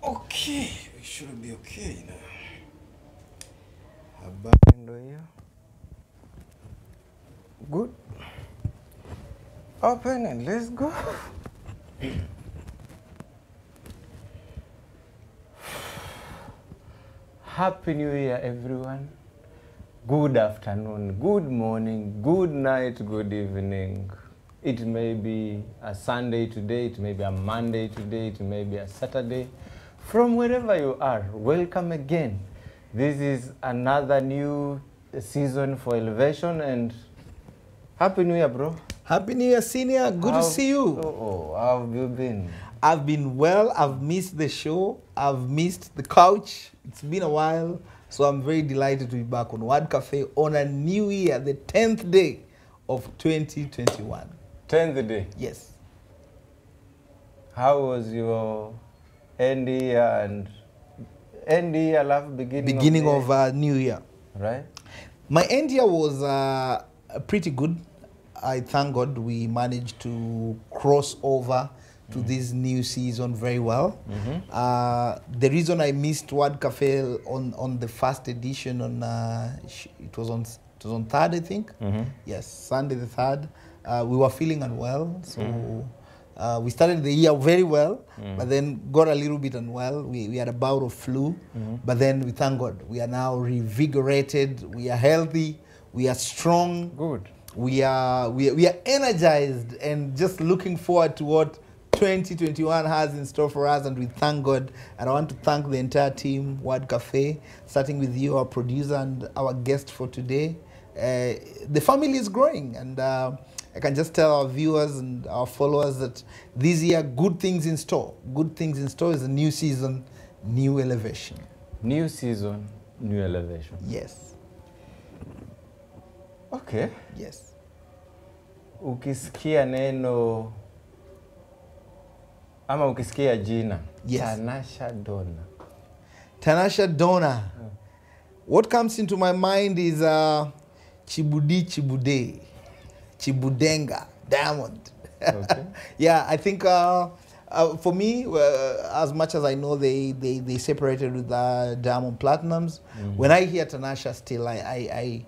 Okay, we should be okay now. Habari ndo hiyo. Good. Open and let's go. Happy New Year, everyone. Good afternoon, good morning, good night, good evening. It may be a Sunday today, it may be a Monday today, it may be a Saturday. From wherever you are, welcome again. This is another new season for Elevation, and Happy New Year, bro. Happy New Year, Senior. Good to see you. How have you been? I've been well. I've missed the show. I've missed the couch. It's been a while. So I'm very delighted to be back on Word Cafe on a new year, the 10th day of 2021. 10th day? Yes. How was your end year and beginning of new year? Right. My end year was pretty good. I thank God we managed to cross over to this new season very well. The reason I missed Word Cafe on the first edition on it was on 3rd, I think. Yes, Sunday the 3rd. We were feeling unwell, so we started the year very well, but then got a little bit unwell. We had a bout of flu, but then we thank God we are now revigorated. We are healthy. We are strong. Good. We are energized and just looking forward to what 2021 has in store for us, and we thank God. And I want to thank the entire team, Word Cafe, starting with you, our producer, and our guest for today. The family is growing, and I can just tell our viewers and our followers that this year, good things in store. Good things in store is a new season, new elevation. New season, new elevation. Yes. Okay. Yes. Ukisikia neno ama ukisikia jina, yes. Tanasha Donna. Tanasha Donna. What comes into my mind is Chibude, Chibudenga, Diamond. Okay. Yeah, I think for me, as much as I know they separated with Diamond Platinums, when I hear Tanasha still, I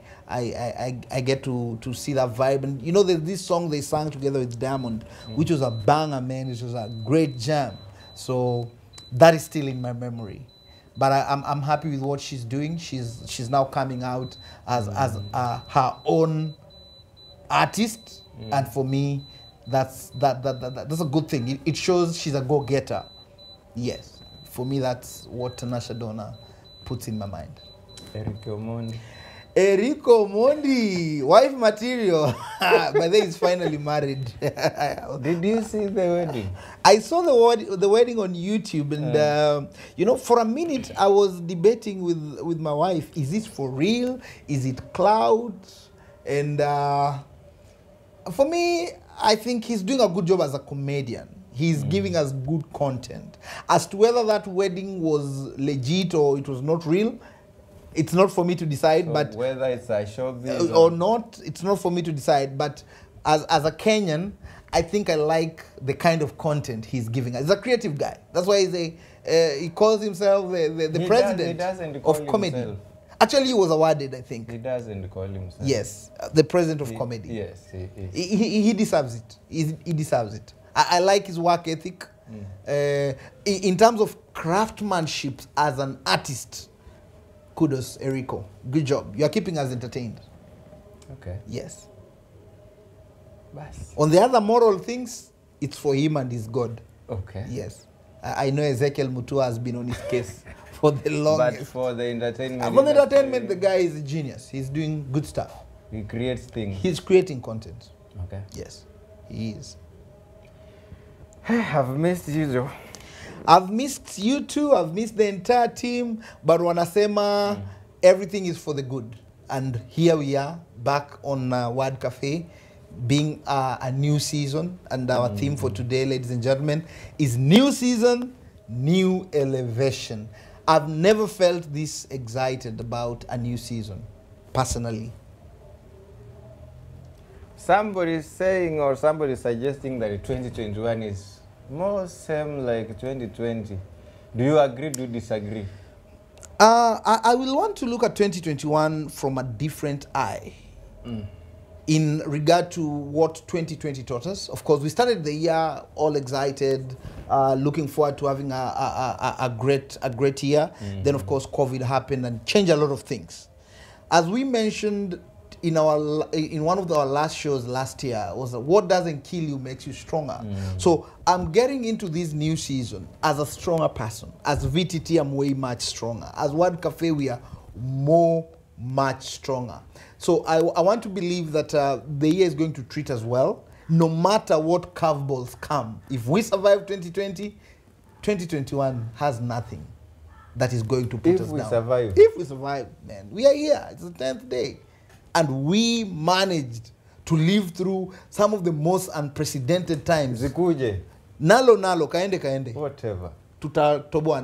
get to see that vibe. And you know, there's this song they sang together with Diamond, which was a banger, man. It was a great jam. So that is still in my memory. But I'm happy with what she's doing. She's now coming out as her own artist, and for me, that's a good thing. It shows she's a go-getter. Yes, for me, that's what Tanasha Donna puts in my mind. Erico Mondi, wife material. But then he's finally married. Did you see the wedding? I saw the wedding on YouTube, and you know, for a minute I was debating with my wife: is this for real? Is it cloud? And for me, I think he's doing a good job as a comedian. He's giving us good content. As to whether that wedding was legit or it was not real, it's not for me to decide. So but whether it's a showbiz or not, it's not for me to decide. But as a Kenyan, I think I like the kind of content he's giving us. He's a creative guy. That's why he calls himself the president of comedy. Himself. Actually, he was awarded, I think. He doesn't call himself. Yes, the president of comedy. Yes, he deserves it. He deserves it. I like his work ethic. In terms of craftsmanship as an artist, kudos, Erico. Good job. You are keeping us entertained. Okay. Yes. Bas. On the other moral things, it's for him and his God. Okay. Yes. I know Ezekiel Mutua has been on his case for the longest. But for the entertainment... For the entertainment, the guy is a genius. He's doing good stuff. He creates things. He's creating content. Okay. Yes, he is. I've missed you, Joe. I've missed you too. I've missed the entire team. But wanasema everything is for the good. And here we are, back on Word Cafe, being a new season. And our theme for today, ladies and gentlemen, is new season, new elevation. I've never felt this excited about a new season, personally. Somebody's saying or somebody's suggesting that 2021 is more same like 2020. Do you agree? Do you disagree? I will want to look at 2021 from a different eye. In regard to what 2020 taught us. Of course, we started the year all excited, looking forward to having a great year. Then, of course, COVID happened and changed a lot of things. As we mentioned in one of our last shows last year, was that what doesn't kill you makes you stronger. So I'm getting into this new season as a stronger person. As VTT, I'm way much stronger. As Word Cafe, we are much stronger. So I want to believe that the year is going to treat us well, no matter what curveballs come. If we survive 2020, 2021 has nothing that is going to put us down. If we survive, man, we are here. It's the 10th day. And we managed to live through some of the most unprecedented times. Zikuje. Nalo, kaende. Whatever.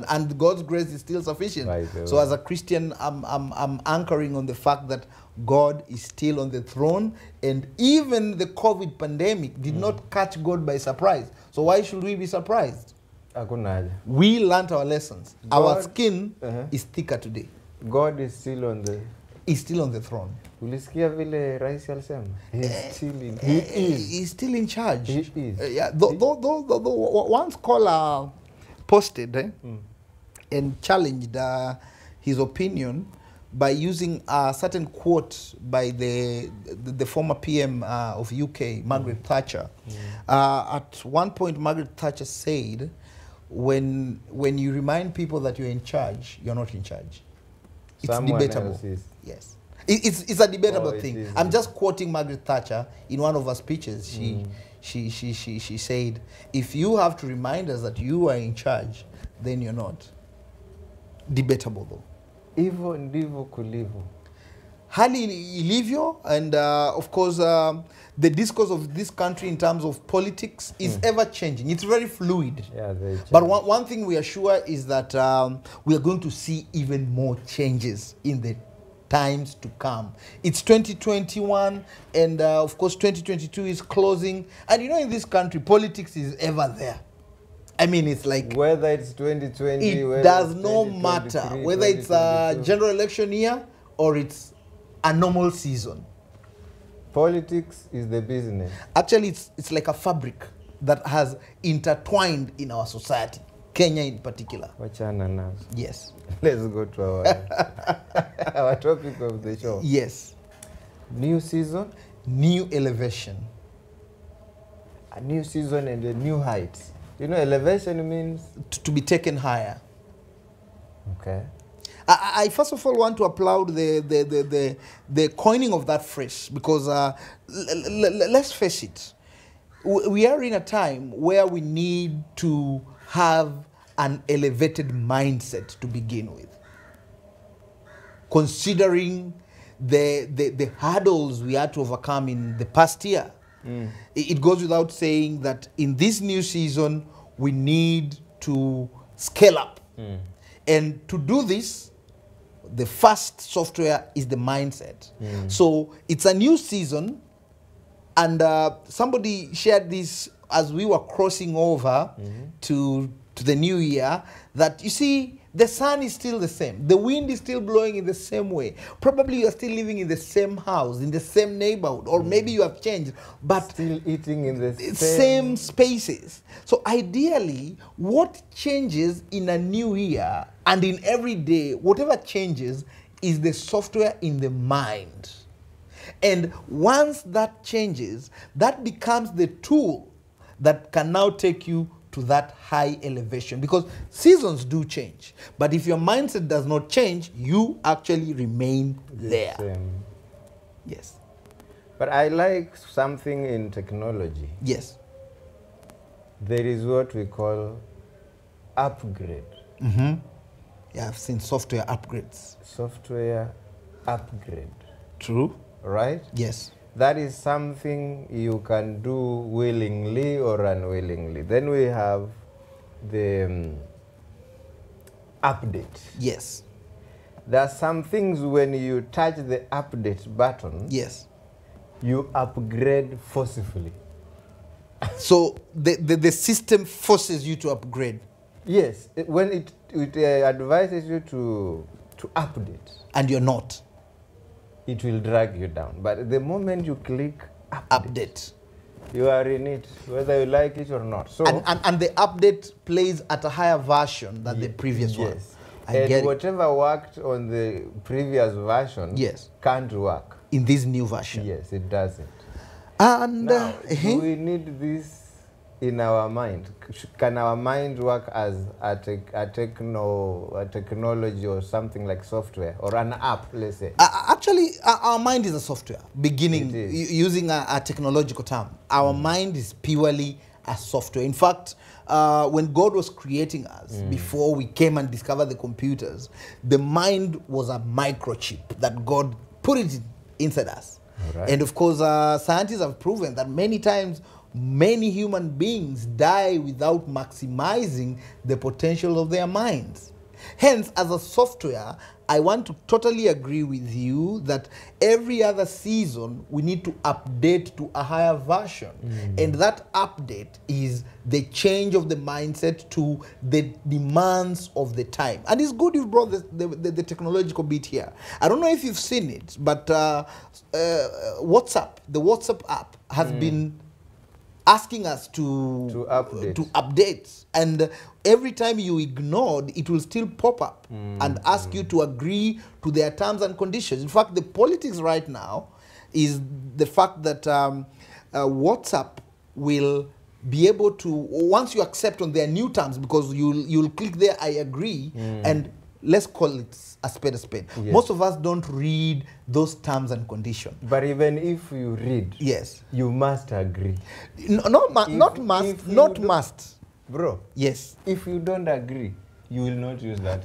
And God's grace is still sufficient. Right, so as a Christian, I'm anchoring on the fact that God is still on the throne, and even the COVID pandemic did not catch God by surprise. So why should we be surprised? We learned our lessons. Our skin is thicker today. God is still on the... He's still on the throne. Ulisikia vile rais alisema? He's still in charge. He is. Yeah. One scholar posted and challenged his opinion by using a certain quote by the former PM of UK, Margaret Thatcher. At one point, Margaret Thatcher said, when you remind people that you're in charge, you're not in charge. It's Someone debatable. else is. Yes. It's a debatable thing. I'm just quoting Margaret Thatcher in one of her speeches. She said, if you have to remind us that you are in charge, then you're not. Debatable though. Hivyo ndivyo kulivyo. Hali ilivyo, and of course the discourse of this country in terms of politics is ever changing. It's very fluid. Yeah, very but one thing we are sure is that we are going to see even more changes in the times to come. It's 2021, and of course 2022 is closing. And you know, in this country, politics is ever there. I mean, it's like... Whether it's 2020, it does not matter. Whether it's a general election year or it's a normal season. Politics is the business. Actually, it's like a fabric that has intertwined in our society. Kenya in particular. Wachana nazo. Yes. Let's go to our topic of the show. Yes. New season. New elevation. A new season and a new height. You know, elevation means... To be taken higher. Okay. I first of all want to applaud the coining of that phrase, because let's face it, we are in a time where we need to have an elevated mindset to begin with. Considering the hurdles we had to overcome in the past year, it goes without saying that in this new season, we need to scale up. And to do this, the first software is the mindset. So it's a new season, and somebody shared this as we were crossing over to the new year, that you see, the sun is still the same. The wind is still blowing in the same way. Probably you are still living in the same house, in the same neighborhood, or maybe you have changed, but still eating in the same spaces. So ideally, what changes in a new year and in every day, whatever changes, is the software in the mind. And once that changes, that becomes the tool that can now take you to that high elevation, because seasons do change. But if your mindset does not change, you actually remain there. Yes. But I like something in technology. Yes. There is what we call upgrade. Yeah, I've seen software upgrades. Software upgrade. True. Right? Yes. That is something you can do willingly or unwillingly. Then we have the update. Yes. There are some things when you touch the update button, yes, you upgrade forcefully. So the system forces you to upgrade. Yes, when it advises you to update, and you're not. it will drag you down. But the moment you click update, you are in it, whether you like it or not. So and the update plays at a higher version than the previous one. And whatever worked on the previous version can't work in this new version. Yes, it doesn't. And now, do we need this in our mind? Can our mind work as a technology or something like software or an app, let's say? Actually, our mind is a software, beginning using a technological term. Our mind is purely a software. In fact, when God was creating us, before we came and discovered the computers, the mind was a microchip that God put it inside us. Right. And of course, scientists have proven that many times, many human beings die without maximizing the potential of their minds. Hence, as a software, I want to totally agree with you that every other season we need to update to a higher version. And that update is the change of the mindset to the demands of the time. And it's good you've brought the technological bit here. I don't know if you've seen it, but WhatsApp, the WhatsApp app has been asking us to update, and every time you ignored, it will still pop up and ask you to agree to their terms and conditions. In fact, the politics right now is the fact that WhatsApp will be able to, once you accept on their new terms, because you'll click there, I agree, and let's call it a spade a spade. Yes. Most of us don't read those terms and conditions. But even if you read, you must agree. Not must. Bro. Yes. If you don't agree, you will not use that.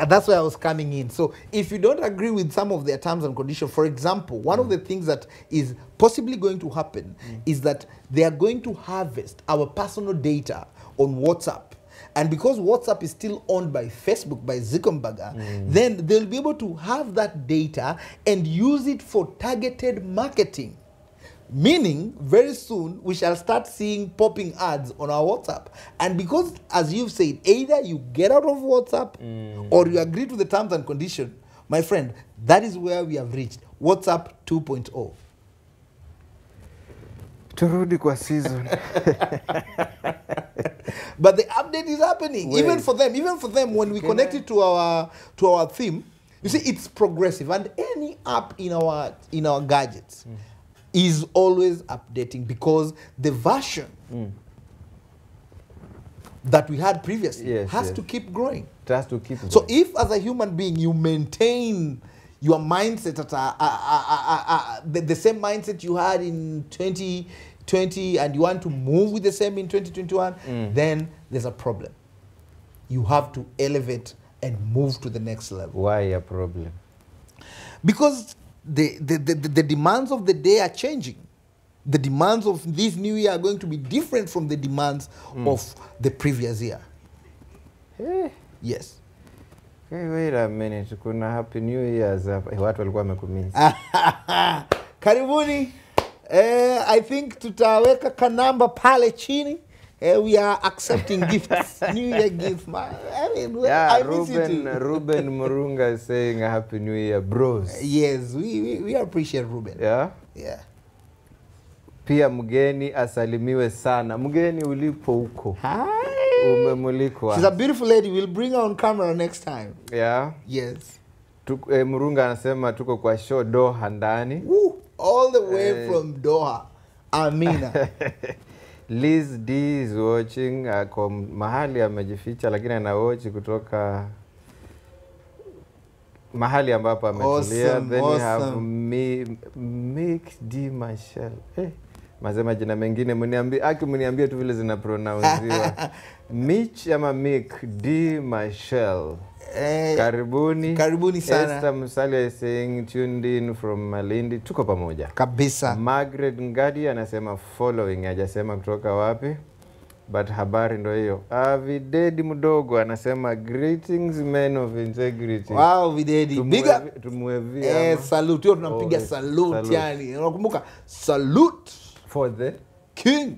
That's where I was coming in. So if you don't agree with some of their terms and conditions, for example, one of the things that is possibly going to happen is that they are going to harvest our personal data on WhatsApp. And because WhatsApp is still owned by Facebook, by Zuckerberg, then they'll be able to have that data and use it for targeted marketing. Meaning, very soon, we shall start seeing popping ads on our WhatsApp. And because, as you've said, either you get out of WhatsApp or you agree to the terms and conditions, my friend, that is where we have reached. WhatsApp 2.0. Turudi kwa season. But the update is happening. Even for them, when we connect it to our theme, you see, it's progressive. And any app in our gadgets is always updating, because the version that we had previously has to keep growing. It has to keep growing. So if, as a human being, you maintain your mindset at the same mindset you had in 2020 and you want to move with the same in 2021, then there's a problem. You have to elevate and move to the next level. Why a problem? Because the demands of the day are changing. The demands of this new year are going to be different from the demands of the previous year. Hey. Yes. Hey, wait a minute. Kuna Happy New Year's hapa. Watu walikuwa wamekumisi. Karibuni. I think tutaweka kanamba pale chini. We are accepting gifts. New Year gifts. I mean, I miss you too. Ruben Murunga is saying a Happy New Year, bros. Yes, we appreciate Ruben. Yeah? Yeah. Pia mgeni asalimiwe sana. Mgeni ulipo huko. Hi. Umemulikwa. She's a beautiful lady. We'll bring her on camera next time. Yeah? Yes. Murunga anasema tuko kwa show Doha ndani. All the way from Doha. Amina. Liz D is watching. Kwa mahali amejificha lakini ana watch kutoka mahali ambapo ametulia. Awesome, Then we have awesome. Mick D Michelle. Mazema jina mengine mniambie tu vile zina pronouncewa. Mitch ama Mick D Michelle. Karibuni. Karibuni sana. Esther Musalia is saying tuned in from Malindi. Tuko pamoja. Kabisa. Margaret Ngadi anasema following, hajasema kutoka wapi. But habari ndo hiyo. Videdi mdogo anasema greetings men of integrity. Wow, Videdi. Big up. Tumuevia. Salute. Yo tunampiga salute yani. Unakumbuka salute for the king.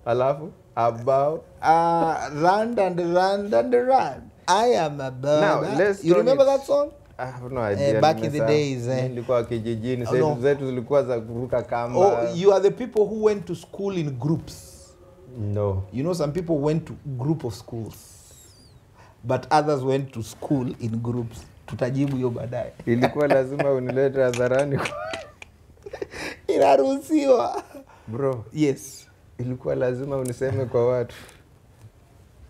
Alafu, about. Run and run and run. I am a bird. Now, let's You turn remember it- that song? I have no idea. Back in the nimesahau. days, Mimi nilikuwa kijijini, Oh, no. zetu zilikuwa za kuruka kamba. Oh, you are the people who went to school in groups. No. You know, some people went to group of schools, but others went to school in groups. Tutajibu hiyo baadaye. Ilikuwa lazima unilete hadharani. Inaruhusiwa. Bro, Yes. ilikuwa lazima uniseme kwa watu.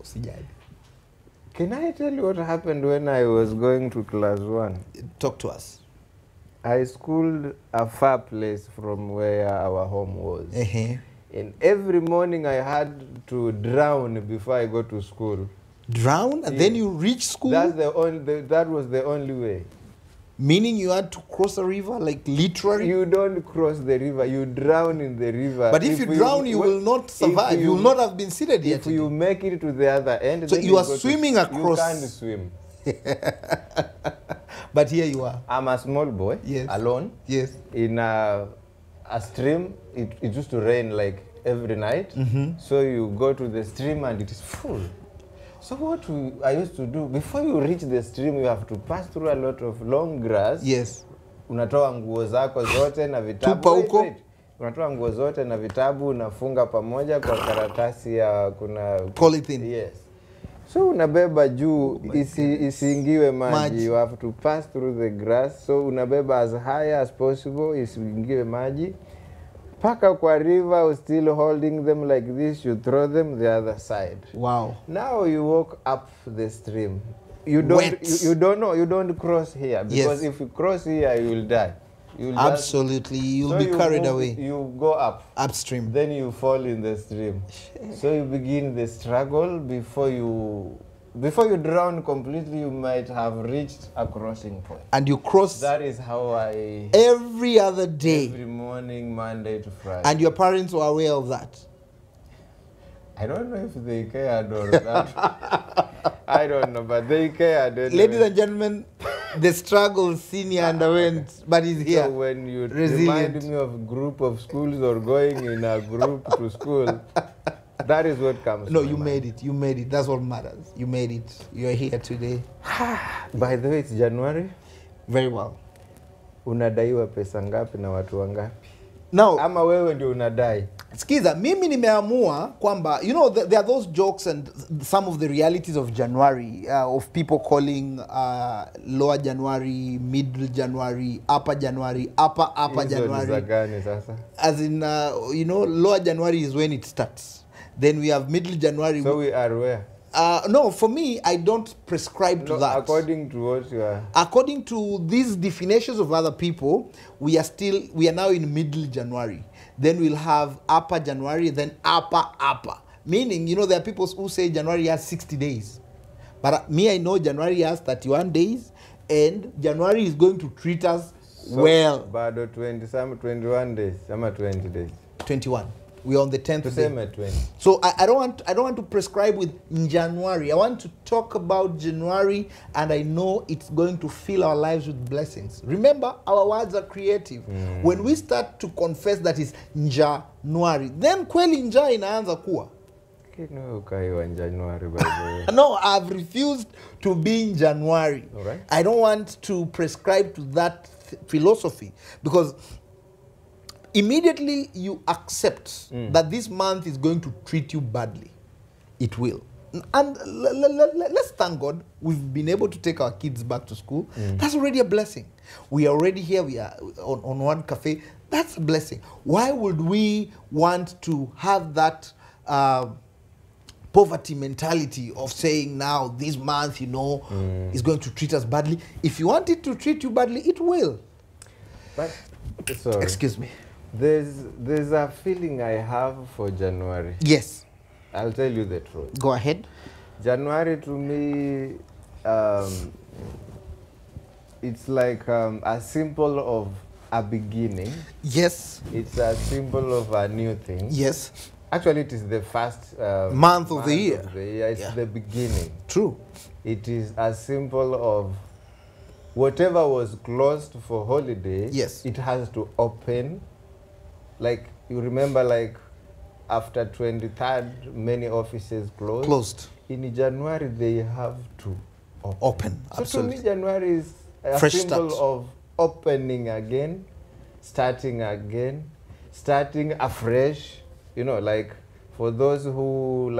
Usijali. Can I tell you what happened when I was going to class 1? Talk to us. I schooled a far place from where our home was. And every morning I had to drown before I go to school. Drown and then you reach school? That was the only way. Meaning you had to cross a river, like literally? You don't cross the river, you drown in the river. But if you drown, you will not survive. You will not have been seated yet. If you make it to the other end, so then you are go swimming across. You can't swim. But here you are. I'm a small boy, yes. alone, yes. in a stream. It used to rain like every night. So you go to the stream and it is full. So what I used to do, before you reach the stream, you have to pass through a lot of long grass. Yes. Unatoa nguo zako zote na vitabu. Tupa huko. Unatoa nguo zote na vitabu, unafunga pamoja kwa karatasi ya kuna polythene. Yes. So unabeba juu isiingiwe maji. You have to pass through the grass. So unabeba as high as possible isiingiwe maji. Paka kwa river, still holding them like this, you throw them the other side. Wow. Now you walk up the stream. You don't cross here, because if you cross here you will die. Absolutely, you'll be carried away. You go up upstream, then you fall in the stream. So you begin the struggle before you drown completely. You might have reached a crossing point, and you cross. That is how I every other day, every morning, Monday to Friday. And your parents were aware of that? I don't know if they cared or that. I don't know, but they cared. Anyway. Ladies and gentlemen, the struggle senior underwent, but he's here. So when you remind me of group of schools or going in a group to school, that is what comes. No, to you my made mind. it. You made it. That's what matters. You made it. You're here today. By the way, it's January. Very well. Unadaiwa pesa ngapi na watu wangapi? Now, ama wewe ndio unadai? Skiza, mimi nimeamua kwamba, you know, there are those jokes and some of the realities of January, of people calling lower January, middle January, upper January, upper January. Hizo ni gani sasa? As in, you know, lower January is when it starts. Then we have middle January. So we are where? No, for me, I don't prescribe to that. According to what you are? According to these definitions of other people, we are now in middle January. Then we'll have upper January, then upper. Meaning, you know, there are people who say January has 60 days. But me, I know January has 31 days, and January is going to treat us well. Bado 21 days, ama 20 days. 21. We are on the 10th day. 20. So I don't want to prescribe with January. I want to talk about January, and I know it's going to fill our lives with blessings. Remember, our words are creative. When we start to confess that it's January, then kweli nja inaanza kuwa. January, by the way. No, I've refused to be in January. All right. I don't want to prescribe to that philosophy, because immediately you accept that this month is going to treat you badly, it will. And let's thank God we've been able to take our kids back to school. That's already a blessing. We are already here. We are on one cafe. That's a blessing. Why would we want to have that poverty mentality of saying now this month, you know, is going to treat us badly? If you want it to treat you badly, it will. But sorry. Excuse me. There's a feeling I have for January. Yes. I'll tell you the truth. Go ahead. January to me, it's like a symbol of a beginning. Yes. It's a symbol of a new thing. Yes. Actually, it is the first month of the year. It's the beginning. True. It is a symbol of whatever was closed for holiday. Yes. It has to open. Like, you remember, like, after 23rd, many offices closed. In January, they have to open. So Absolutely. to me, January is a Fresh symbol start. of opening again, starting afresh. You know, like for those who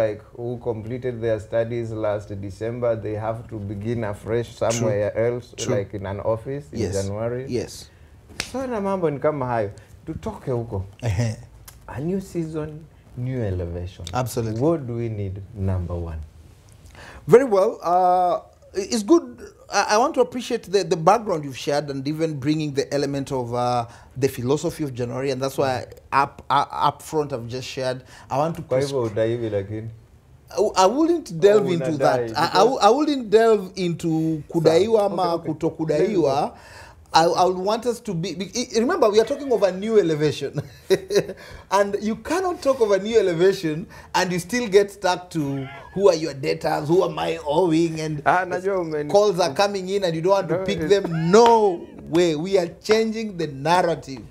completed their studies last December, they have to begin afresh somewhere else, like in an office in January. Yes. So na mambo ni kama hayo. Tutoke huko. A new season, new elevation. Absolutely. What do we need? Number one. Very well. It's good. I want to appreciate the background you've shared and even bringing the element of the philosophy of January, and that's why up front I've just shared. I want to. I wouldn't delve into that. I wouldn't delve into kudaiwa ama kutokudaiwa. I would want us to be, remember we are talking of a new elevation. And you cannot talk of a new elevation and you still get stuck to who are your debtors, who am I owing, and calls are coming in and you don't want to pick them. No way. We are changing the narrative.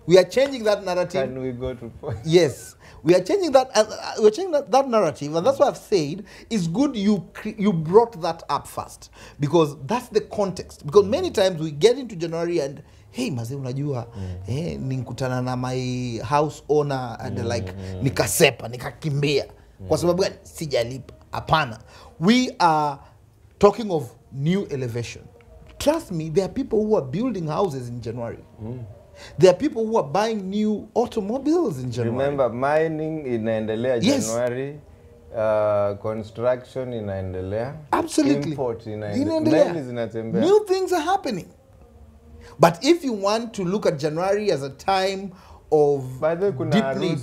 We are changing that narrative. Can we go to point? Yes. We are changing that. We're changing that narrative, and that's why I've said it's good you brought that up first, because that's the context. Because many times we get into January and hey, maze unajua, ninkutana na my house owner and like nikasepa, nikakimbia. Kwa sababu gani? Sijalipa. Hapana. We are talking of new elevation. Trust me, there are people who are building houses in January. There are people who are buying new automobiles in January. Remember, mining inaendelea January, construction inaendelea. Absolutely. Import inaendelea. New things are happening. But if you want to look at January as a time of deep need,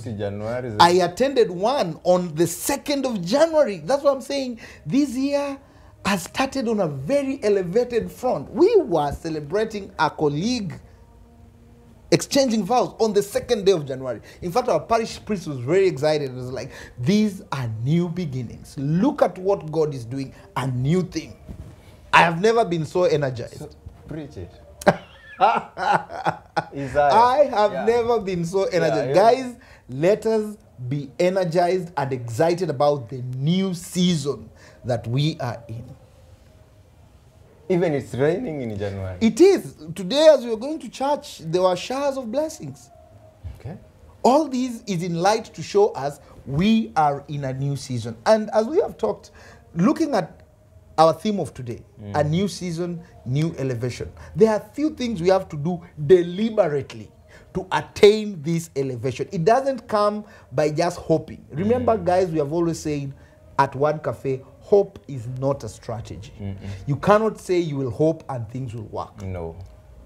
I attended one on the 2nd of January. That's what I'm saying. This year has started on a very elevated front. We were celebrating a colleague exchanging vows on the 2nd day of January. In fact, our parish priest was very excited. It was like, these are new beginnings. Look at what God is doing, a new thing. I have never been so energized. So, preach it. I have never been so energized. Guys, let us be energized and excited about the new season that we are in. Even it's raining in January. It is. Today, as we were going to church, there were showers of blessings. Okay. All these is in light to show us we are in a new season. And as we have talked, looking at our theme of today, a new season, new elevation, there are few things we have to do deliberately to attain this elevation. It doesn't come by just hoping. Remember, guys, we have always said at One Cafe, hope is not a strategy. You cannot say you will hope and things will work. No.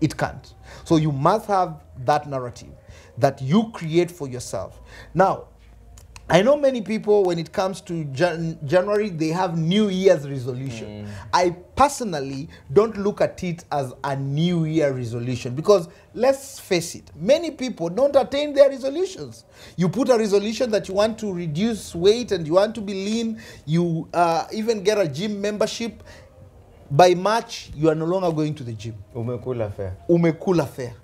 It can't. So you must have that narrative that you create for yourself. Now, I know many people, when it comes to January, they have New Year's resolution. I personally don't look at it as a New Year resolution, because let's face it, many people don't attain their resolutions. You put a resolution that you want to reduce weight and you want to be lean, you even get a gym membership. By March, you are no longer going to the gym. Umekula fair. Umekula fair.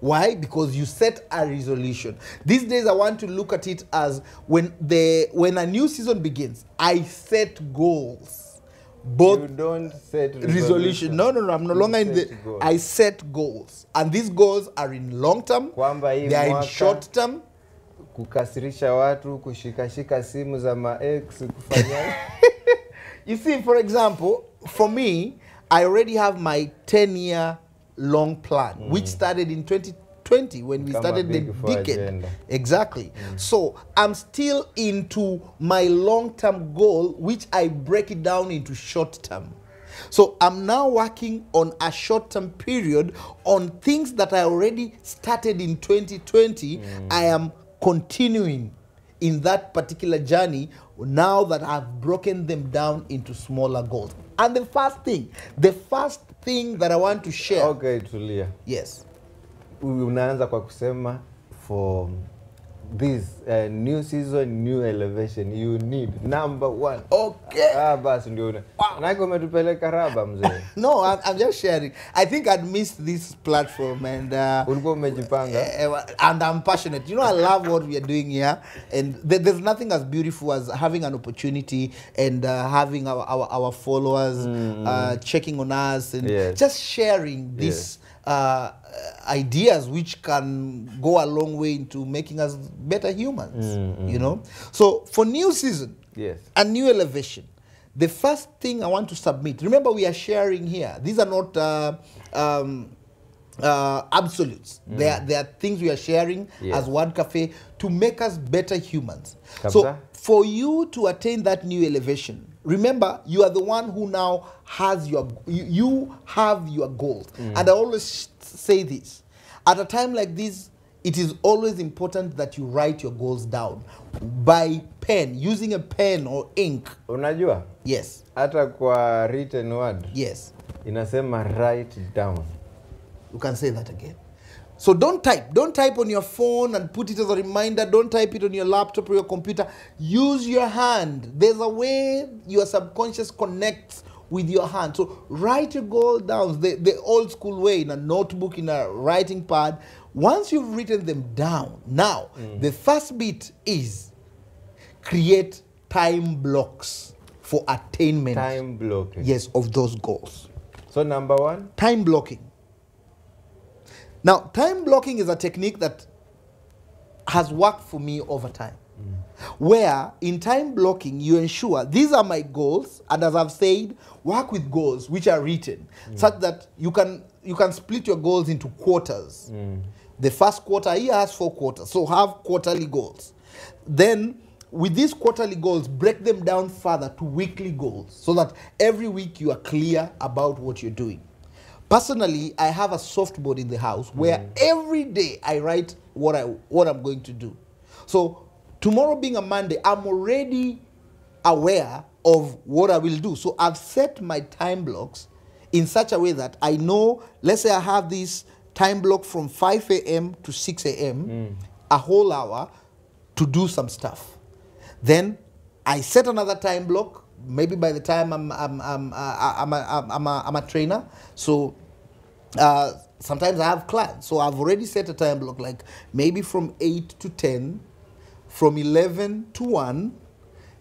Why? Because you set a resolution. These days, I want to look at it as when a new season begins, I set goals. Both you don't set resolution. No, I'm no longer in the. Goals. I set goals, and these goals are in long term. They are in short term. Kukasirisha watu, kushikashika simu za ma-ex, kufanya. You see, for example, for me, I already have my 10-year long plan, which started in 2020 when we started the decade. Agenda. Exactly. So I'm still into my long-term goal, which I break it down into short-term. So I'm now working on a short-term period on things that I already started in 2020. I am continuing in that particular journey now that I've broken them down into smaller goals. And the first thing that I want to share. Okay, Tulia. Yes. Unaanza kwa kusema for this new season, new elevation, you need number one. Okay. Basi ndio. Nako umetupeleka raba mzee. No, I'm just sharing. I think I'd missed this platform and Ulikuwa umejipanga. And I'm passionate. You know, I love what we are doing here, and there's nothing as beautiful as having an opportunity and having our followers checking on us and just sharing this ideas which can go a long way into making us better humans. You know, so for new season, a new elevation, the first thing I want to submit, remember we are sharing here, these are not absolutes. They are things we are sharing as Word Cafe to make us better humans. So for you to attain that new elevation, remember you are the one who now has you have your goals. And I always say this, at a time like this, it is always important that you write your goals down by pen, using a pen or ink. Unajua? Yes. Hata kwa written word. Yes. Inasema write down. You can say that again. So don't type. Don't type on your phone and put it as a reminder. Don't type it on your laptop or your computer. Use your hand. There's a way your subconscious connects with your hand. So write your goal down the old school way, in a notebook, in a writing pad. Once you've written them down, now the first bit is create time blocks for attainment. Time blocking. Yes, of those goals. So number one? Time blocking. Now, time blocking is a technique that has worked for me over time. Where in time blocking, you ensure these are my goals, and as I've said, work with goals which are written, such that you can split your goals into quarters. The first quarter, here has 4 quarters, so have quarterly goals. Then, with these quarterly goals, break them down further to weekly goals, so that every week you are clear about what you're doing. Personally, I have a softboard in the house where every day I write what I'm going to do. So tomorrow being a Monday, I'm already aware of what I will do. So I've set my time blocks in such a way that I know, let's say I have this time block from 5 a.m. to 6 a.m., a whole hour to do some stuff. Then I set another time block. Maybe by the time I'm a trainer, so sometimes I have clients. So I've already set a time block, like maybe from 8 to 10, from 11 to 1,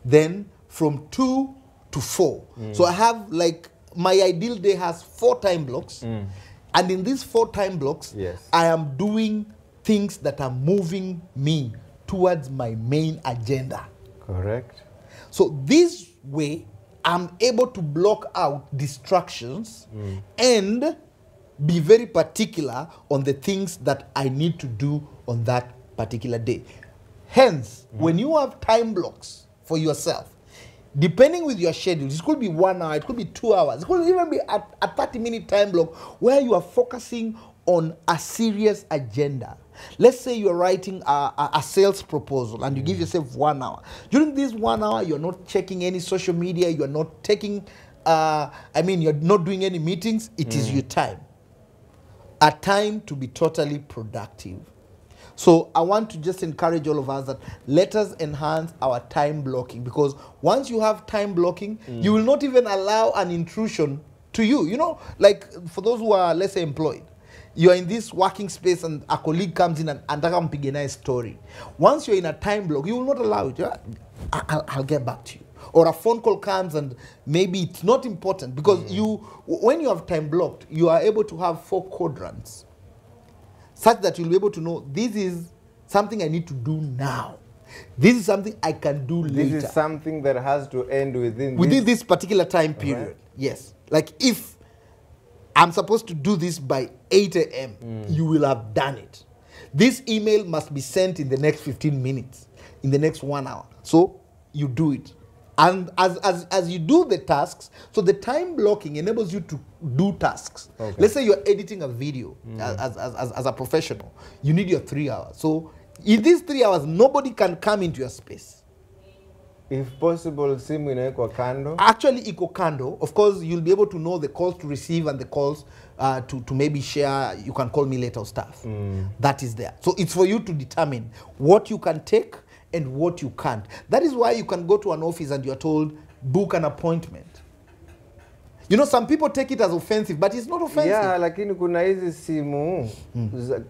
then from 2 to 4. So I have, like, my ideal day has 4 time blocks. And in these 4 time blocks, I am doing things that are moving me towards my main agenda. Correct. So this way, I'm able to block out distractions and be very particular on the things that I need to do on that particular day. Hence, when you have time blocks for yourself, depending with your schedule, it could be 1 hour, it could be 2 hours, it could even be a 30-minute time block where you are focusing on a serious agenda. Let's say you're writing a sales proposal and you give yourself 1 hour. During this 1 hour, you're not checking any social media, you're not taking, you're not doing any meetings. It is your time. A time to be totally productive. So I want to just encourage all of us that let us enhance our time blocking, because once you have time blocking, you will not even allow an intrusion to you. You know, like for those who are, let's say, employed, you are in this working space and a colleague comes in and mpige naye story. Once you're in a time block, you will not allow it. I'll get back to you. Or a phone call comes and maybe it's not important, because when you have time blocked, you are able to have 4 quadrants, such that you'll be able to know this is something I need to do now. This is something I can do later. This is something that has to end within this particular time period. Right. Yes. Like if I'm supposed to do this by 8 a.m., you will have done it. This email must be sent in the next 15 minutes, in the next 1 hour. So you do it. And as you do the tasks, so the time blocking enables you to do tasks. Okay. Let's say you're editing a video as a professional. You need your 3 hours. So in these 3 hours, nobody can come into your space. If possible, simu inawekwa kando. Actually, iko kando. Of course, you'll be able to know the calls to receive and the calls to maybe share, you can call me later stuff. That is there. So it's for you to determine what you can take and what you can't. That is why you can go to an office and you're told, book an appointment. You know, some people take it as offensive, but it's not offensive. Yeah, lakini kuna hizi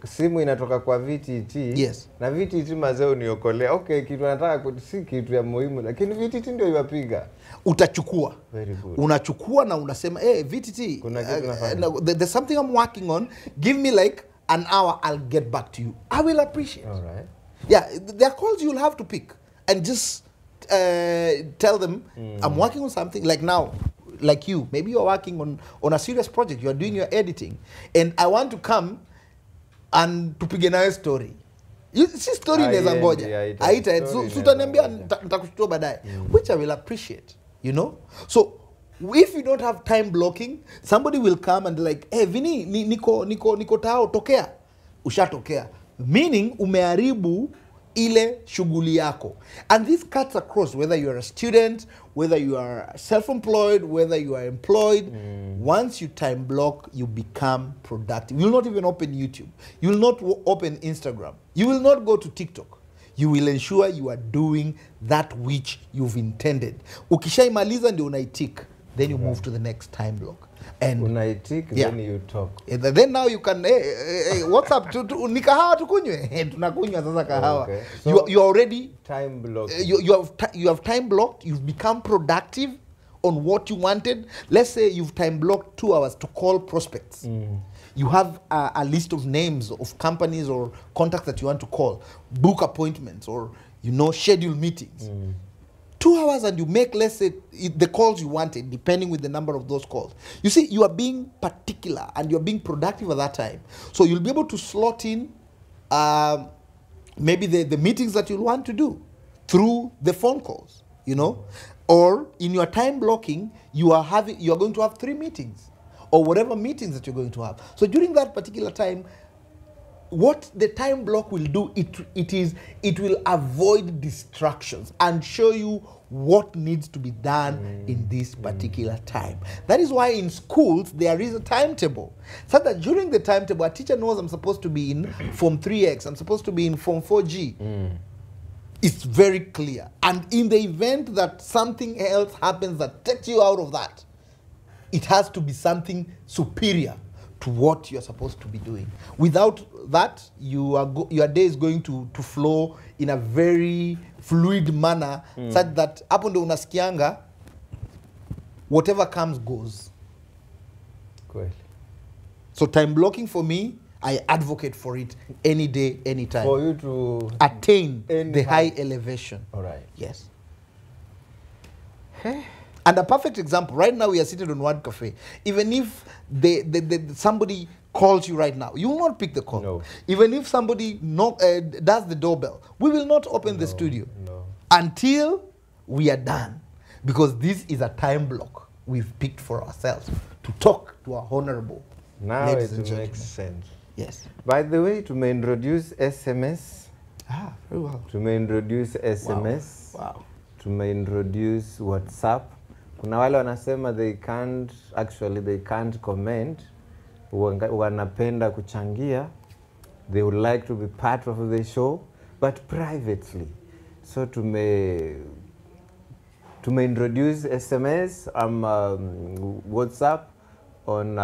simu inatoka kwa VTT. Yes. Na VTT mazao niokolea. Okay, kitu nataka si kitu ya muhimu, lakini VTT ndio iwapiga. Utachukua. Very good. Unachukua na unasema, hey, VTT, there's something I'm working on. Give me like an hour, I'll get back to you. I will appreciate. All right. Yeah, there are calls you'll have to pick and just tell them, I'm working on something. Like now, like you, maybe you're working on a serious project, you're doing your editing, and I want to come and tupige nayo story. You see story inaweza ngoja. Aita so utaniambia nitakushtua baadaye, which I will appreciate, you know? So if you don't have time blocking, somebody will come and like, hey Vini, niko tao tokea. Ushatokea. Meaning umeharibu ile shughuli yako. And this cuts across whether you are a student, whether you are self-employed, whether you are employed. Once you time block, you become productive. You will not even open YouTube. You will not open Instagram. You will not go to TikTok. You will ensure you are doing that which you've intended. Ukishaimaliza ndio unaitik. Then you move to the next time block. And unaitik, then you talk. Then now you can, hey, what's up? Ni kahawa tukunywe? Tunakunywa sasa kahawa. Okay. So you already time blocked. You have time blocked. You've become productive on what you wanted. Let's say you've time blocked 2 hours to call prospects. You have a list of names of companies or contacts that you want to call, book appointments, or schedule meetings. 2 hours and you make, let's say, the calls you wanted, depending with the number of those calls. You see, you are being particular and you're being productive at that time. So you'll be able to slot in maybe the meetings that you'll want to do through the phone calls, or in your time blocking, you are going to have 3 meetings or whatever meetings that you're going to have. So during that particular time, what the time block will do, it will avoid distractions and show you what needs to be done in this particular time. That is why in schools there is a timetable, so that during the timetable a teacher knows I'm supposed to be in Form 3X, I'm supposed to be in Form 4G. It's very clear. And in the event that something else happens that takes you out of that, it has to be something superior to what you're supposed to be doing. Without that, your day is going to flow in a very fluid manner, such that hapo ndo unasikianga whatever comes goes. Kweli. So time blocking for me, I advocate for it any day, any time. For you to attain the high elevation. All right. Yes. And a perfect example, right now we are seated on one cafe. Even if somebody calls you right now, you will not pick the call. No. Even if somebody does the doorbell, we will not open the studio until we are done. Because this is a time block we've picked for ourselves to talk to our honorable ladies and gentlemen. Makes sense. Yes. By the way, to introduce SMS. Very well. To introduce SMS. Wow. To introduce WhatsApp. Kuna wale wanasema they can't comment, wanapenda kuchangia, they would like to be part of the show, but privately. So to introduce SMS, WhatsApp on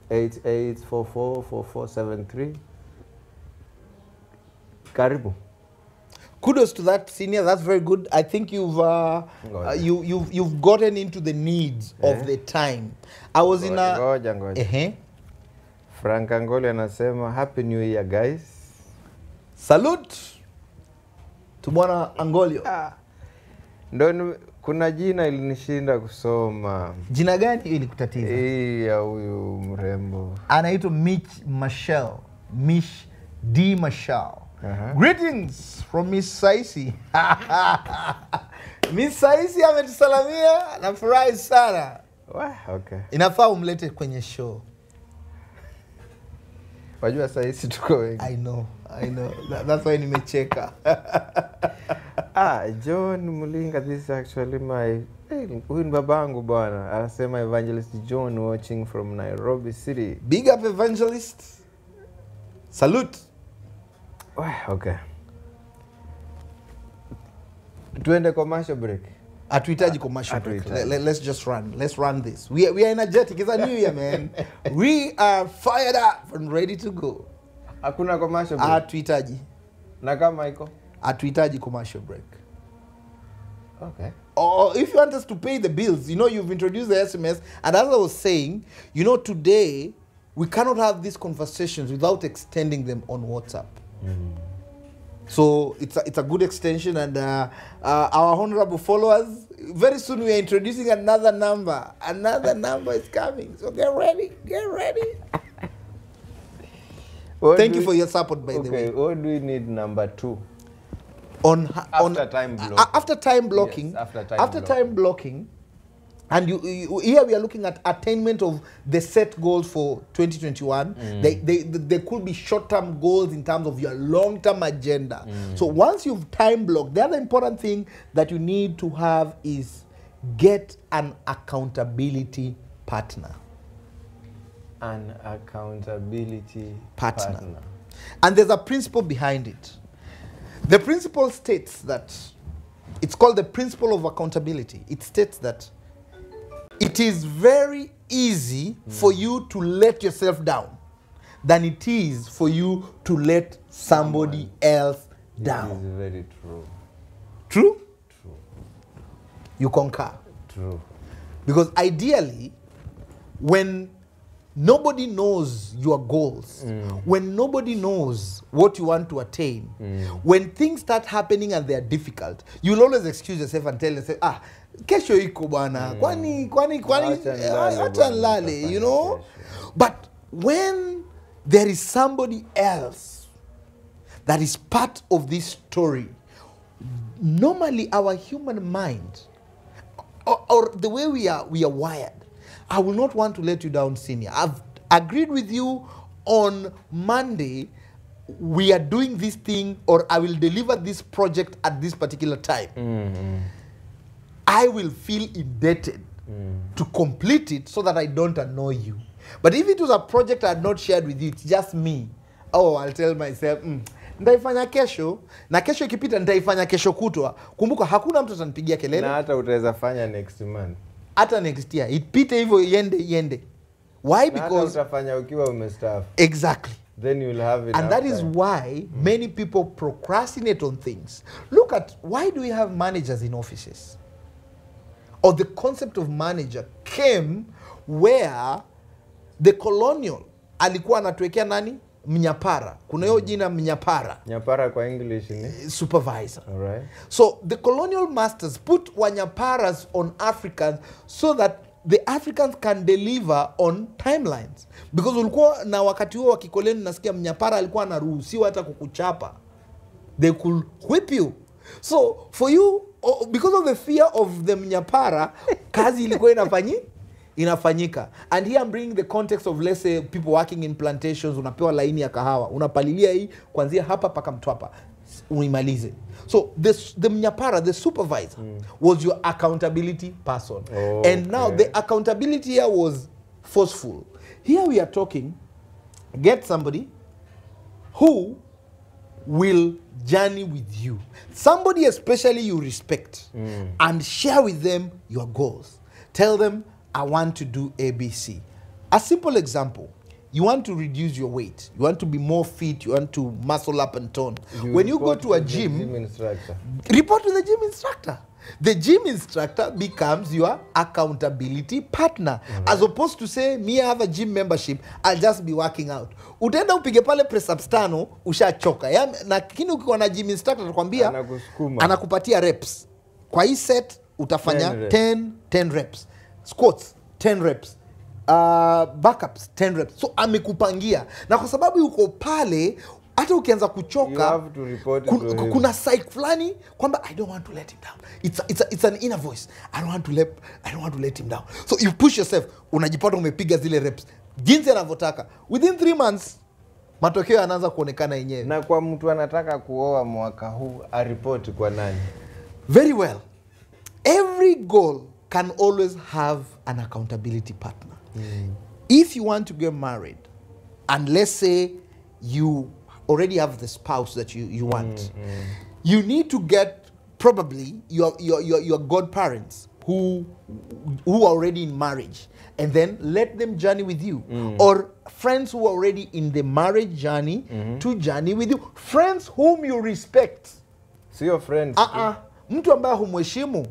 0788444473. Karibu. Kudos to that, senior. That's very good. I think you've gotten into the needs of the time. I was in a ngoja. Frank Angoli anasema Happy New Year, guys. Salute to Bwana Angolio. Ndo kuna jina ilinishinda kusoma. Jina gani ili kutatiza? Ya huyu mrembo. Anaitwa Mitch D. Mashal. Greetings from Miss Saisi. Miss Saisi ametusalamia, nafurahi sana. Okay. Inafaa umlete kwenye show. Wajua Saisi tuko wengi. I know. That's why nimecheka. John Mulinga, this is actually my huyu ni babangu bwana. Anasema Evangelist John watching from Nairobi City. Big up Evangelist. Salute. Okay. Tuende commercial break. Atuhitaji commercial break. Let's just run. Let's run this. We are energetic. It's a new year, man. We are fired up and ready to go. Hakuna commercial break. Atuhitaji. Na kama iko? Atuhitaji commercial break. Okay. Or if you want us to pay the bills, you know, you've introduced the SMS, and as I was saying, you know, today we cannot have these conversations without extending them on WhatsApp. So it's a good extension, and our honorable followers, very soon we are introducing another number. Another number is coming. So get ready. Get ready. Thank you for your support, by the way. Okay, what do we need number 2? After time blocking. After time blocking. Yes, after time blocking. And here we are looking at attainment of the set goals for 2021. They could be short-term goals in terms of your long-term agenda. So once you've time blocked, the other important thing that you need to have is get an accountability partner. An accountability partner. And there's a principle behind it. The principle states that, it's called the principle of accountability. It states that it is very easy for you to let yourself down than it is for you to let somebody else down. It is very true. True? True. You concur? True. Because ideally, when nobody knows your goals, when nobody knows what you want to attain, when things start happening and they're difficult, you'll always excuse yourself and tell yourself, kesho iko bwana, kwani, acha nilale, you know? But when there is somebody else that is part of this story, normally our human mind, or the way we are wired, I will not want to let you down, senior. I've agreed with you on Monday, we are doing this thing, or I will deliver this project at this particular time. I will feel indebted to complete it so that I don't annoy you. But if it was a project I had not shared with you, it's just me. Oh, I'll tell myself, nitaifanya kesho, na kesho ikipita nitaifanya kesho kutwa. Kumbuka hakuna mtu atanipigia kelele. Na hata utaweza fanya next month. Hata next year. Ipite hivyo yende. Why? Because utafanya ukiwa umestaafu. Exactly. Then you'll have it. And that is why many people procrastinate on things. Look at, why do we have managers in offices? Or the concept of manager came where the colonial alikuwa anatuwekea nani? Mnyapara. Kuna hiyo jina mnyapara. Mnyapara kwa English ni supervisor. All right. So the colonial masters put wanyaparas on Africans so that the Africans can deliver on timelines. Because ulikuwa na wakati huo wa kikoloni nasikia mnyapara alikuwa anaruhusiwa hata kukuchapa. They could whip you. So for you, because of the fear of the mnyapara, kazi ilikuwa inafanyika. And here I'm bringing the context of, let's say, people working in plantations, unapewa laini ya kahawa, unapalilia hii kuanzia hapa paka Mtwapa, uimalize. So the mnyapara, the supervisor, was your accountability person. And now the accountability here was forceful. Here we are talking, get somebody who will journey with you. Somebody especially you respect, and share with them your goals. Tell them, I want to do ABC. A simple example. You want to reduce your weight. You want to be more fit. You want to muscle up and tone. When you go to a gym report to the gym instructor. The gym instructor becomes your accountability partner. As opposed to say, me I have a gym membership, I'll just be working out. Utaenda upige pale press ups 5, ushachoka. Na kini ukiwa na gym instructor atakwambia, anakupatia reps. Kwa hii set utafanya 10 reps. Squats 10 reps. Backups 10 reps. So amekupangia. Na kwa sababu yuko pale, hata ukianza kuchoka, kuna psych fulani kwamba I don't want to let him down. It's an inner voice. I don't want to let him down. So you push yourself, unajipata umepiga zile reps jinsi anavyotaka. Within 3 months matokeo yanaanza kuonekana yenyewe. Na kwa mtu anataka kuoa mwaka huu aripoti kwa nani? Very well. Every goal can always have an accountability partner. If you want to get married, and let's say you already have the spouse that you want, you need to get probably your godparents who are already in marriage, and then let them journey with you. Or friends who are already in the marriage journey to journey with you. Friends whom you respect. So your friends. Mtu ambaye humheshimu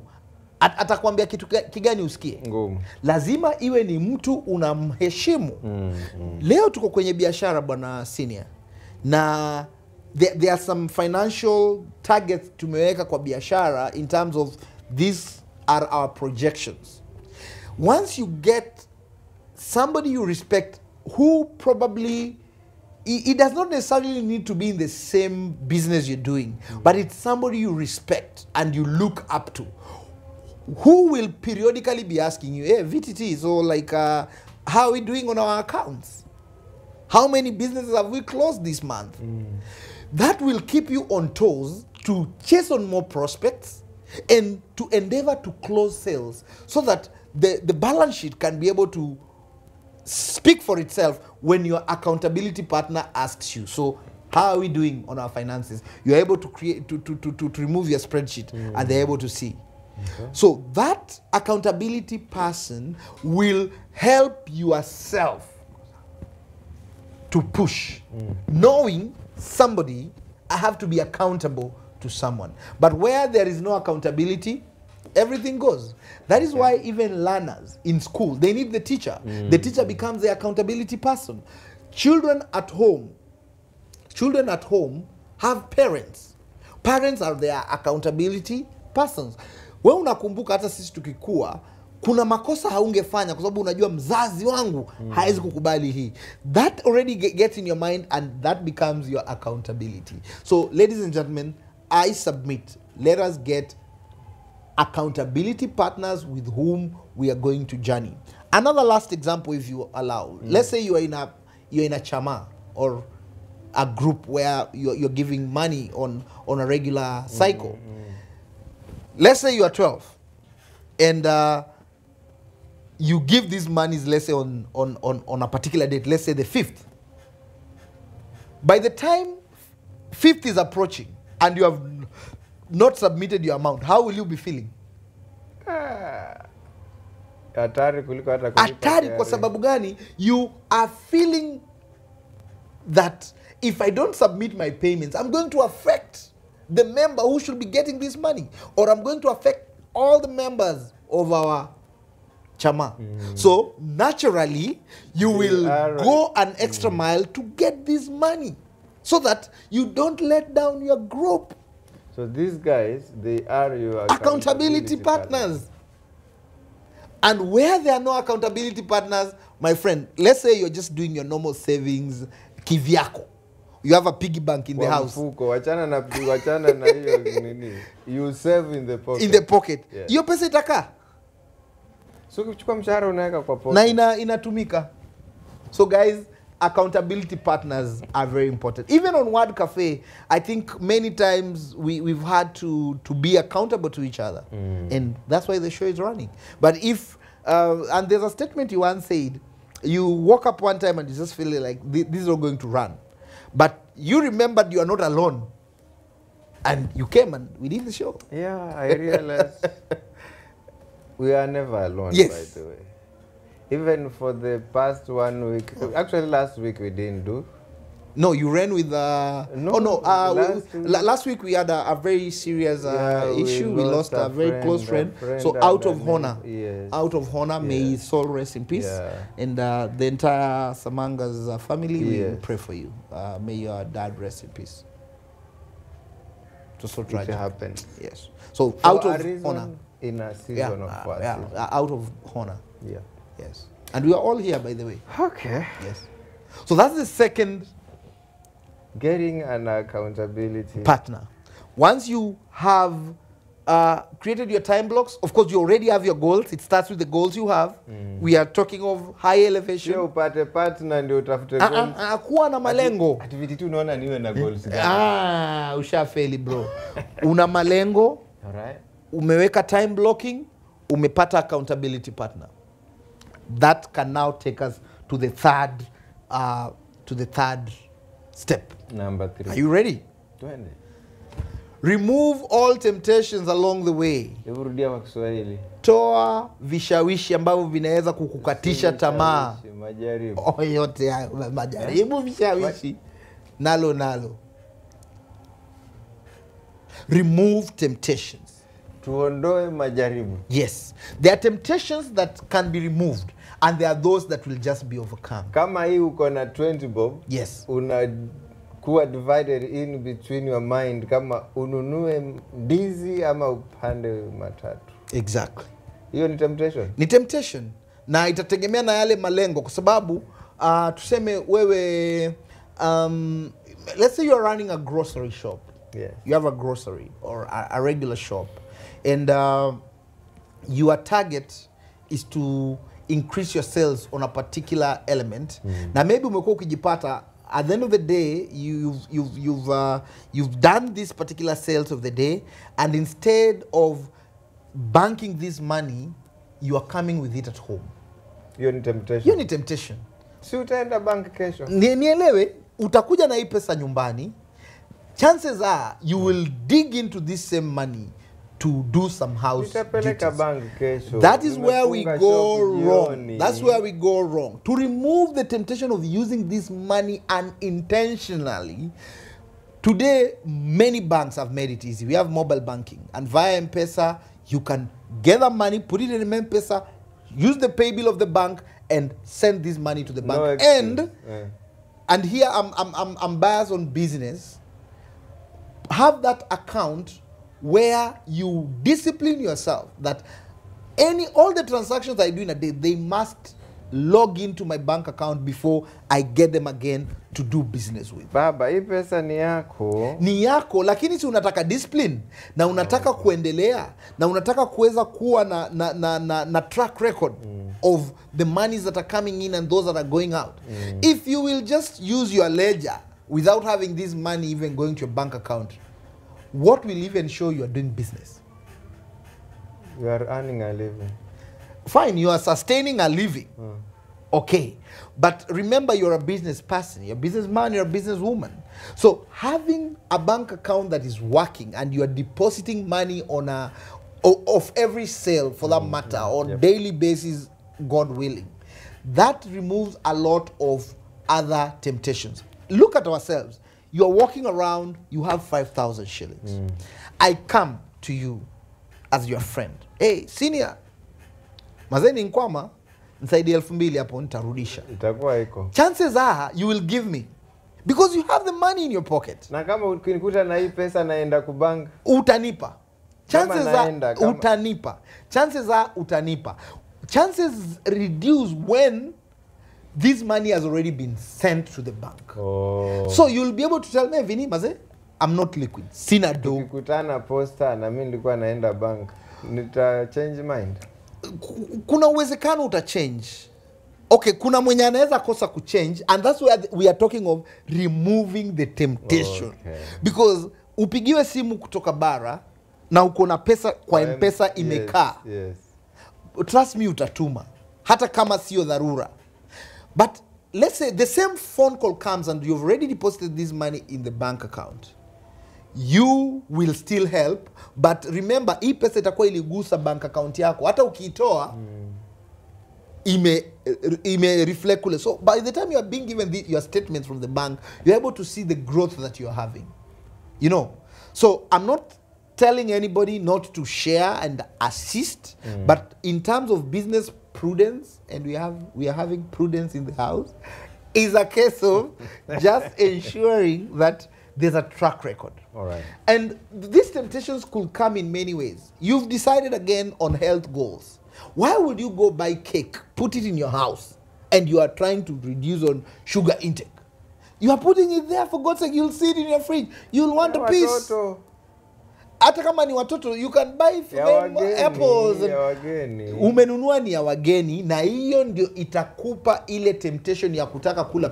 atakwambia kitu kigani usikie. Ngumu. Lazima iwe ni mtu unamheshimu. Leo tuko kwenye biashara bwana senior. Na there are some financial targets tumeweka kwa biashara in terms of these are our projections. Once you get somebody you respect who probably it does not necessarily need to be in the same business you're doing, but it's somebody you respect and you look up to, who will periodically be asking you, hey, VTT, so like, how are we doing on our accounts? How many businesses have we closed this month? That will keep you on toes to chase on more prospects and to endeavor to close sales so that the balance sheet can be able to speak for itself when your accountability partner asks you. So how are we doing on our finances? You're able to create to remove your spreadsheet and they're able to see. Okay. So that accountability person will help yourself to push, knowing somebody, I have to be accountable to someone. But where there is no accountability, everything goes. That is why even learners in school, they need the teacher. The teacher becomes the accountability person. Children at home have parents. Parents are their accountability persons. Wewe unakumbuka hata sisi tukikua, kuna makosa haungefanya kwa sababu unajua mzazi wangu hawezi kukubali hii. That already gets in your mind and that becomes your accountability. So ladies and gentlemen, I submit, let us get accountability partners with whom we are going to journey. Another last example, if you allow. Let's say you're in a chama or a group where you're giving money on a regular cycle. Let's say you are 12 and you give these monies, let's say on a particular date, let's say the 5th. By the time 5th is approaching and you have not submitted your amount, how will you be feeling? Hatari kwa sababu gani? You are feeling that if I don't submit my payments, I'm going to affect the member who should be getting this money, or I'm going to affect all the members of our chama. So naturally, you will go an extra mile to get this money so that you don't let down your group. So these guys, they are your accountability partners. And where there are no accountability partners, my friend, let's say you're just doing your normal savings, kivyako. You have a piggy bank in the house. Wachana na hiyo nini. You save in the pocket. In the pocket. Yeah. Hiyo pesa itakaa. So ukichukua mshahara unaweka kwa pocket. Na inatumika. So guys, accountability partners are very important. Even on Word Cafe, I think many times we've had to be accountable to each other. And that's why the show is running. But if, and there's a statement you once said, you woke up one time and you just feel like this is not going to run. But you remembered you are not alone. And you came and we did the show. Yeah, I realized we are never alone, yes. By the way. Even for the past 1 week, actually last week we didn't do. No, you ran with last week we had a very serious issue. We lost a very close friend. So out of honor, out of honor, may his soul rest in peace. And the entire Samanga's family, we pray for you. May your dad rest in peace. So tragic. It happened. Yes. So out of honor. In a season of war. Out of honor. Yeah. Yes. And we are all here, by the way. Okay. Yes. So that's the second. Getting an accountability partner. Once you have created your time blocks. Of course, you already have your goals. It starts with the goals you have. We are talking of high elevation. Sio upate partner ndio utafute goals. Kuwa na malengo. Activity tu unaona niwe na goals gani? Ushafeli bro. Una malengo. Alright. Umeweka time blocking, umepata accountability partner. That can now take us to the third step. Number 3. Are you ready? Twende. Remove all temptations along the way. Hebu rudia kwa Kiswahili. Toa vishawishi ambavyo vinaweza kukukatisha tamaa. Majaribu. Yote hayo majaribu, vishawishi. Nalo. Remove temptations. Tuondoe majaribu. Yes. There are temptations that can be removed and there are those that will just be overcome. Kama hii uko na 20 bob. Yes. Kuwa divided in between your mind kama ununue ndizi ama upande matatu. Exactly. Hiyo ni temptation? Ni temptation. Na itategemea na yale malengo kwa sababu tuseme wewe let's say you're running a grocery shop. Yes. You have a grocery or a regular shop and your target is to increase your sales on a particular element. Na maybe umekuwa ukijipata at the end of the day, you've done this particular sales of the day, and instead of banking this money, you are coming with it at home. Hiyo ni temptation. Hiyo ni temptation. Si utaenda bank kesho. Nielewe, utakuja na hii pesa nyumbani. Chances are you will dig into this same money to do some house duties. Bank kesho. That is where we go wrong. That's where we go wrong. To remove the temptation of using this money unintentionally, today many banks have made it easy. We have mobile banking, and via M-Pesa you can get the money, put it in M-Pesa, use the pay bill of the bank, and send this money to the bank. And here I'm biased on business. Have that account where you discipline yourself that all the transactions I do in a day, they must log into my bank account before I get them again to do business with. Baba, hii pesa ni yako. Ni yako, lakini si unataka discipline na unataka kuendelea na unataka kuweza kuwa na track record of the monies that are coming in and those that are going out. If you will just use your ledger without having this money even going to your bank account, what will even show you are doing business? You are earning a living. Fine, you are sustaining a living. Okay. But remember, you're a business person. You're a businessman, you're a businesswoman. So having a bank account that is working and you are depositing money on of every sale for that matter, on daily basis, God willing, that removes a lot of other temptations. Look at ourselves. You are walking around, you have 5,000 shillings. I come to you as your friend. Hey, senior, mazeni nkwama, nisaidie 2,000 hapo nitarudisha. Itakuwa iko. Chances are you will give me because you have the money in your pocket. Na kama ukinikuta na hii pesa naenda kubank, utanipa. Chances are utanipa. Chances are utanipa. Chances reduce when this money has already been sent to the bank. So you'll be able to tell me, Vini, maze, I'm not liquid. Sina do. Ukikutana posta na mimi nilikuwa naenda bank, nita change mind. Kuna uwezekano uta change. Okay, kuna mwenye anaweza kosa kuchange, and that's where we are talking of removing the temptation. Okay. Because upigiwe simu kutoka bara na uko na pesa kwa M-Pesa imekaa. Yes. Trust me, utatuma. Hata kama sio dharura. But let's say the same phone call comes and you've already deposited this money in the bank account. You will still help, but remember, hii pesa itakuwa iligusa bank account yako. Hata ukiitoa, ime reflect kule. So by the time you are being given your statements from the bank, you're able to see the growth that you're having. You know? So I'm not telling anybody not to share and assist, but in terms of business prudence, and we are having prudence in the house, is a case of just ensuring that there's a track record. All right. And these temptations could come in many ways. You've decided again on health goals. Why would you go buy cake, put it in your house, and you are trying to reduce on sugar intake? You are putting it there, for God's sake, you'll see it in your fridge. You'll want a piece. hata kama ni watoto, you can buy for them apples. Ya wageni. Umenunua ni ya wageni, na hiyo ndio itakupa ile temptation ya kutaka kula.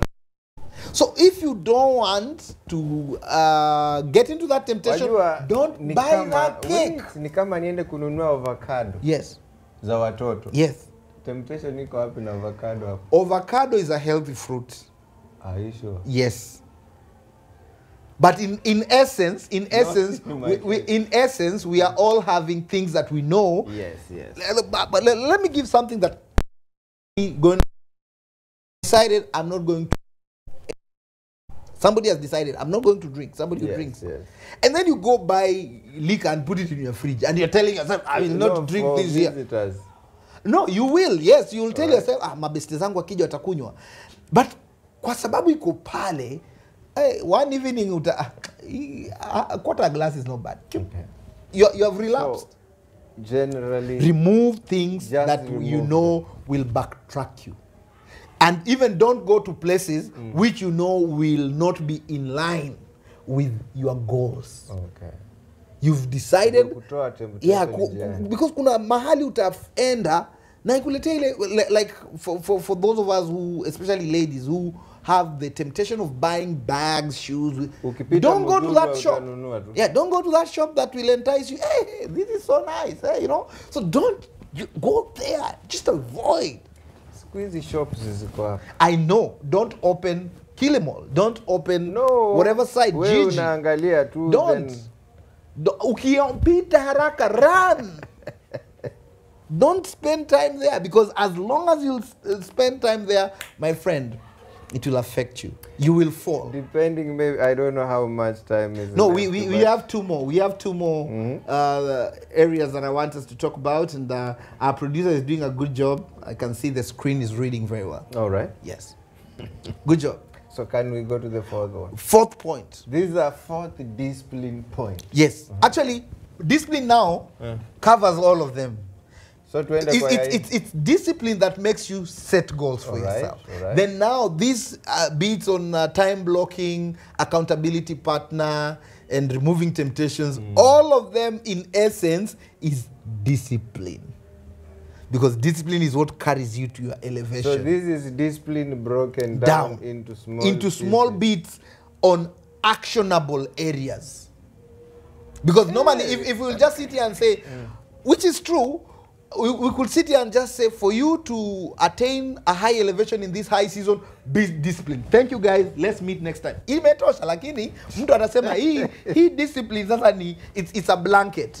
So if you don't want to get into that temptation, don't buy that cake. Ni kama niende kununua avocado. Yes. Za watoto. Yes. Temptation iko wapi na avocado hapo? Avocado is a healthy fruit. Are you sure? Yes. But in essence, we are all having things that we know. Yes, yes. But let me give something that decided I'm not going to. Somebody has decided I'm not going to drink. Somebody who drinks. Yes. And then you go buy liquor and put it in your fridge, and you're telling yourself, I will not drink this here. No, you will. Yes, you will tell yourself, mabeste zangu wakija watakunywa. But kwa sababu iko pale, one evening quarter glass is not bad. Okay. You have relapsed. So, generally, remove things that you know will backtrack you. And even don't go to places which you know will not be in line with your goals. Okay. You've decided, because kuna mahali utaenda na ikuletea ile, like for those of us who, especially ladies, who have the temptation of buying bags, shoes. Don't go to that shop. Yeah, don't go to that shop that will entice you. Hey, this is so nice. Hey, you know. So don't go there. Just avoid. Squeezy shops ziko hapo. I know. Don't open Kilimall. Don't open whatever site. Wewe unaangalia tu. Don't. Ukipita haraka, run. Don't spend time there, because as long as you spend time there, my friend, it will affect you. You will fall. Depending, maybe, I don't know how much time is. No, we have two more. We have two more areas that I want us to talk about, and our producer is doing a good job. I can see the screen is reading very well. All right. Yes. Good job. So can we go to the fourth one? Fourth point. This is a fourth discipline point. Yes. Actually, discipline now covers all of them. So it's discipline that makes you set goals for yourself. Right. Then now these beats on time blocking, accountability partner, and removing temptations, all of them in essence is discipline. Because discipline is what carries you to your elevation. So this is discipline broken down into small beats on actionable areas. Because normally if we will just sit here and say, which is true, we could sit here and just say, for you to attain a high elevation in this high season, be disciplined. Thank you guys. Let's meet next time. Imetosha, lakini mtu anasema hii discipline sasa ni it's a blanket.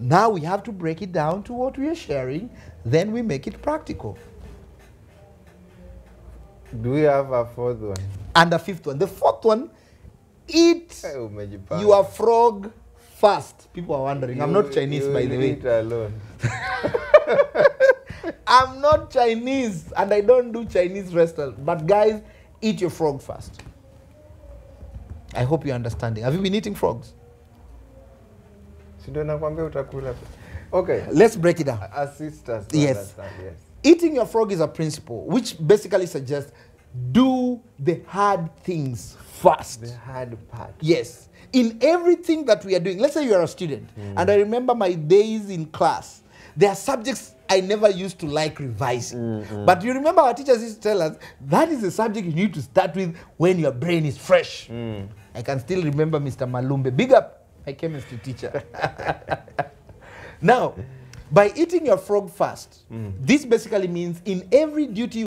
Now we have to break it down to what we are sharing, then we make it practical. Do we have a fourth one? And a fifth one. The fourth one, eat your frog fast. People are wondering. I'm not Chinese, by the way. Eat alone. I'm not Chinese, and I don't do Chinese restaurants. But guys, eat your frog fast. I hope you're understanding. Have you been eating frogs? Okay. Let's break it down. Assist us to understand, yes. Eating your frog is a principle which basically suggests do the hard things first. The hard part. Yes. In everything that we are doing, let's say you are a student, and I remember my days in class. There are subjects I never used to like revising. But you remember our teachers used to tell us, that is the subject you need to start with when your brain is fresh. I can still remember Mr. Malumbe. Big up, my chemistry teacher. Now, by eating your frog fast, this basically means in every duty